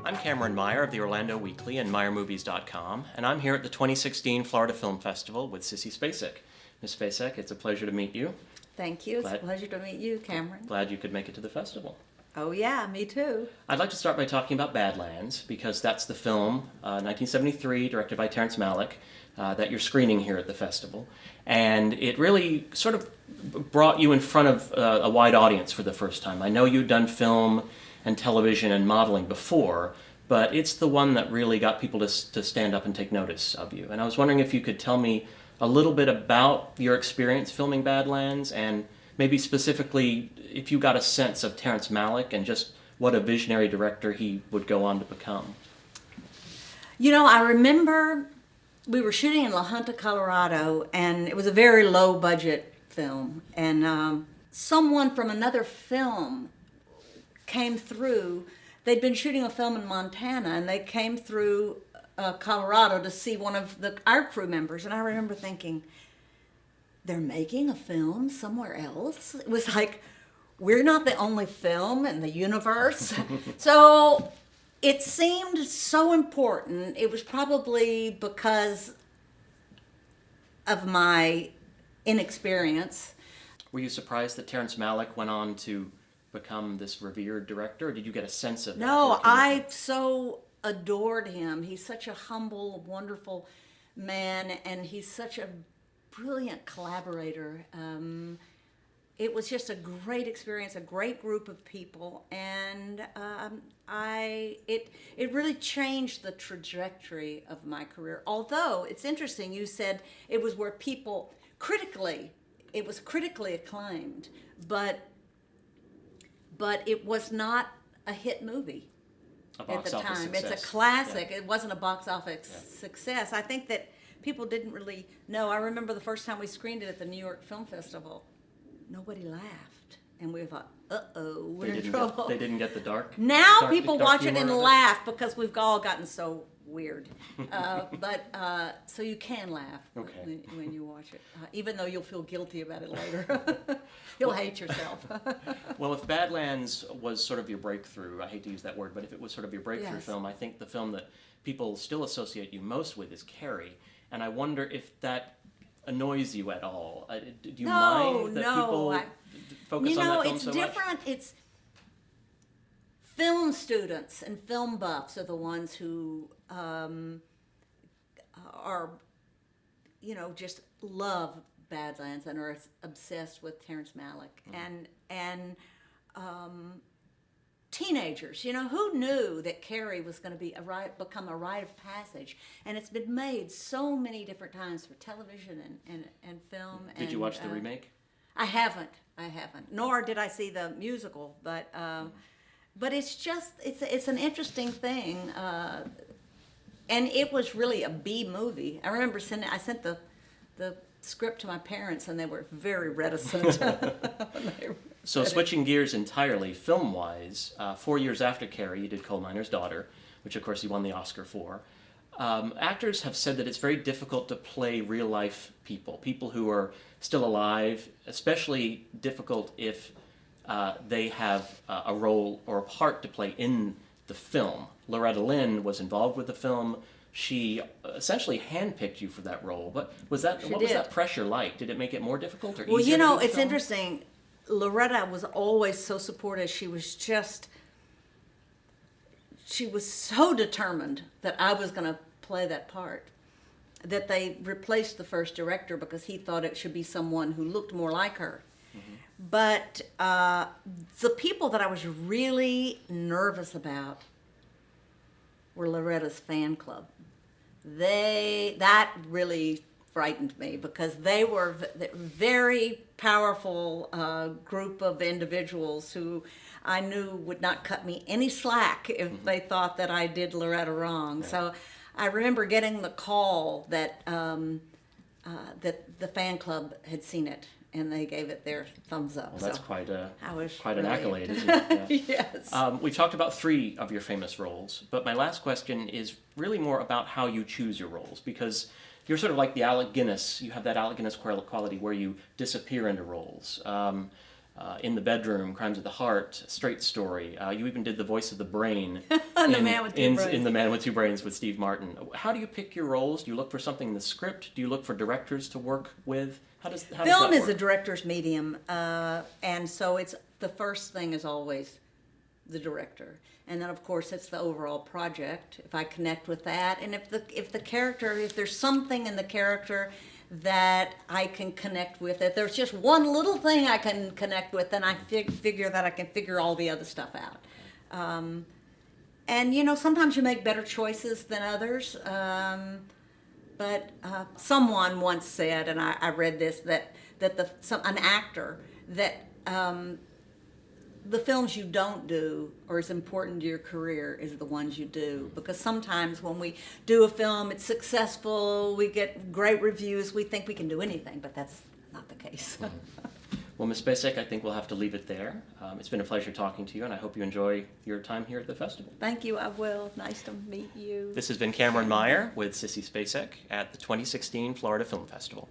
I'm Cameron Meier of the Orlando Weekly and MeierMovies.com, and I'm here at the 2016 Florida Film Festival with Sissy Spacek. Ms. Spacek, it's a pleasure to meet you. Thank you. It's a pleasure to meet you, Cameron. Glad you could make it to the festival. Oh yeah, me too. I'd like to start by talking about Badlands, because that's the film, 1973, directed by Terence Malick, that you're screening here at the festival. And it really sort of brought you in front of a wide audience for the first time. I know you'd done film and television and modeling before, but it's the one that really got people to stand up and take notice of you. And I was wondering if you could tell me a little bit about your experience filming Badlands, and maybe specifically if you got a sense of Terence Malick and just what a visionary director he would go on to become. You know, I remember we were shooting in La Junta, Colorado, and it was a very low budget film. And someone from another film came through. They'd been shooting a film in Montana, and they came through Colorado to see one of our crew members. And I remember thinking, they're making a film somewhere else? It was like, we're not the only film in the universe. So it seemed so important. It was probably because of my inexperience. Were you surprised that Terence Malick went on to become this revered director, or did you get a sense of that? No, I so adored him. He's such a humble, wonderful man, and he's such a brilliant collaborator. It was just a great experience, a great group of people, and it really changed the trajectory of my career. Although it's interesting, you said it was where people it was critically acclaimed, but it was not a hit movie at the time. It's a classic. Yeah. It wasn't a box office success. I think that people didn't really know. I remember the first time we screened it at the New York Film Festival, nobody laughed. And we thought, uh-oh, we're in trouble. They didn't get the dark? Now people watch it and laugh because we've all gotten so weird. So you can laugh when you watch it, even though you'll feel guilty about it later. You'll hate yourself. Well, if Badlands was sort of your breakthrough, I hate to use that word, but if it was sort of your breakthrough film, I think the film that people still associate you most with is Carrie. And I wonder if that annoys you at all. Do you mind that people focus on that film so much? It's different. It's film students and film buffs are the ones who are, just love Badlands and are obsessed with Terence Malick. And teenagers, who knew that Carrie was going to become a rite of passage? And it's been made so many different times for television and film. Did you watch the remake? I haven't. Nor did I see the musical, but it's just it's an interesting thing, and it was really a B movie. I remember I sent the script to my parents, and they were very reticent. So switching gears entirely, film-wise, 4 years after Carrie, you did Coal Miner's Daughter, which of course you won the Oscar for. Actors have said that it's very difficult to play real-life people who are still alive, especially difficult if they have a role or a part to play in the film. Loretta Lynn was involved with the film. She essentially handpicked you for that role. But what was that pressure like? Did it make it more difficult or easier? Well, it's interesting. Loretta was always so supportive. She was so determined that I was going to play that part that they replaced the first director because he thought it should be someone who looked more like her. Mm-hmm. But the people that I was really nervous about were Loretta's fan club. That really frightened me because they were very powerful group of individuals who I knew would not cut me any slack if they thought that I did Loretta wrong. Yeah. So I remember getting the call that that the fan club had seen it and they gave it their thumbs up. Well, that's so quite really an accolade, isn't it? Yeah. Yes. We've talked about 3 of your famous roles, but my last question is really more about how you choose your roles, because you're sort of like the Alec Guinness. You have that Alec Guinness quality where you disappear into roles. In the Bedroom, Crimes of the Heart, Straight Story. You even did the voice of the brain The Man with Two Brains. in The Man with Two Brains with Steve Martin. How do you pick your roles? Do you look for something in the script? Do you look for directors to work with? How does that Film is work? a director's medium, and so it's the first thing is always the director, and then of course it's the overall project. If I connect with that, and if there's something in the character that I can connect with, if there's just one little thing I can connect with, then I figure that I can figure all the other stuff out. And you know, sometimes you make better choices than others. But someone once said, and I read this, that an actor, that the films you don't do are as important to your career as the ones you do. Because sometimes when we do a film, it's successful, we get great reviews, we think we can do anything, but that's not the case. Well, Ms. Spacek, I think we'll have to leave it there. It's been a pleasure talking to you, and I hope you enjoy your time here at the festival. Thank you, I will. Nice to meet you. This has been Cameron Meier with Sissy Spacek at the 2016 Florida Film Festival.